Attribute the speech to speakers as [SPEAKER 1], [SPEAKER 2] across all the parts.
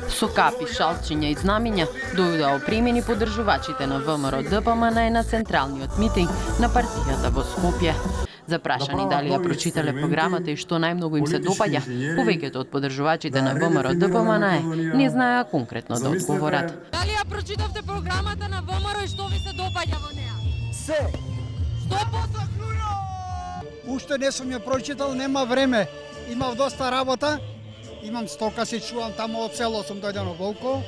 [SPEAKER 1] Со капи, шалчиња и знамиња дојдоа опремени поддржувачите на ВМРО ДПМН на централниот митинг на партијата во Скопје. Запрашани дали ја прочитале програмата и што најмногу им се допаѓа, повеќето од поддржувачите на ВМРО ДПМН не знаеа конкретно да одговорат.
[SPEAKER 2] Дали ја прочитавте програмата на ВМРО и што ви се допаѓа во неа?
[SPEAKER 3] Се.
[SPEAKER 2] 100%.
[SPEAKER 3] Уште не сум ја прочитал, нема време. Имав доста работа. Имам стока, се чувам таму од село, сум дојден од Волко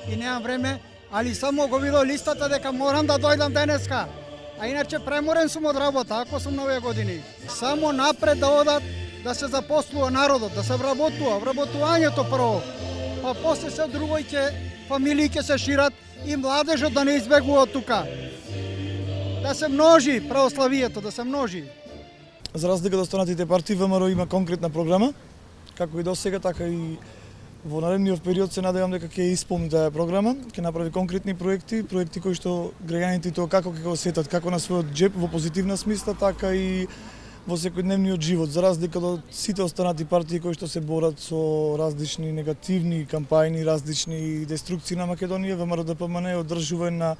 [SPEAKER 3] и немам време, али само го видов листата дека морам да дојдам денеска. А иначе преморен сум од работа, ако сум на овие години. Само напред да одат, да се запослува народот, да се вработува, вработувањето прво. Па после се друго ќе фамилии ќе се шират и младежот да не избегува тука. Да се множи православието, да се множи.
[SPEAKER 4] За разлика од останатите партии, ВМРО има конкретна програма, како и до сега, така и во наредниот период се надевам дека ќе исполни таа програма, ќе направи конкретни проекти кои што граѓаните тоа како ќе го сетат, како на својот джеп во позитивна смисла, така и во секојдневниот живот, за разлика од сите останати партии кои што се борат со различни негативни кампањи, различни деструкции на Македонија, ВМРО ДПМН одржува една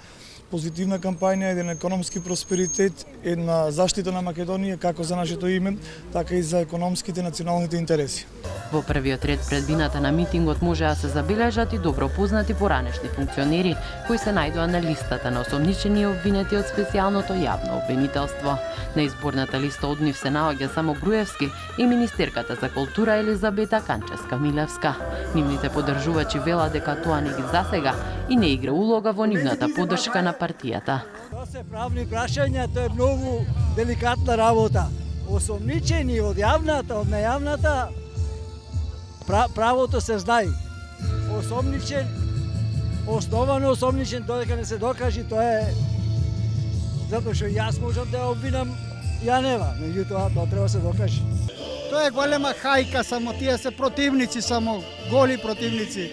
[SPEAKER 4] позитивна кампања, еден економски просперитет, една заштита на Македонија како за нашето име, така и за економските националните интереси.
[SPEAKER 1] Во првиот ред пред бината на митингот можеа се забележат и добро познати поранешни функционери кои се најдоа на листата на осомничени и обвинети од специјалното јавно обвинителство. На изборната листа од нив се наоѓа само Груевски и министерката за култура Елизабета Канчевска-Милевска. Нивните поддржувачи велат дека тоа не ги засега и не игра улога во нивната поддршка на партијата.
[SPEAKER 5] Тоа се правни прашања, тоа е многу деликатна работа. Осомничени од јавната, од нејавната, правото се знае. Осомничен, основано осомничен, додека не се докажи, тоа е затоа што јас можам да ја обвинам, ја нема, меѓутоа тоа треба да се докаже.
[SPEAKER 3] Тоа е голема хајка, само тие се противници, само голи противници.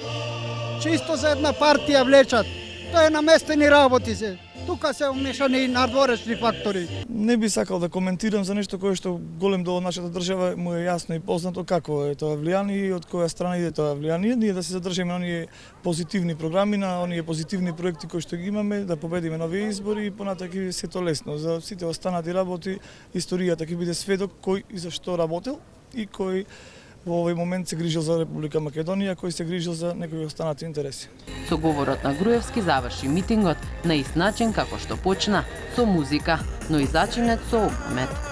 [SPEAKER 3] Чисто за една партија влечат. Тоа е наместени работи се. Тука се умешани и надворешни фактори.
[SPEAKER 4] Не би сакал да коментирам за нешто кое што голем дел од нашата држава му е јасно и познато како е тоа влијание и од која страна иде тоа влијание. Ние да се задржиме на оние позитивни програми, на оние позитивни проекти кои што ги имаме, да победиме на овие избори и понатака ќе се тоа лесно. За сите останати работи историјата ќе биде сведок кој и за што работел и кој во овој момент се грижил за Република Македонија, кој се грижил за некои останати интереси.
[SPEAKER 1] Со говорот на Груевски заврши митингот на ист начин како што почна, со музика, но и зачинет со огромет.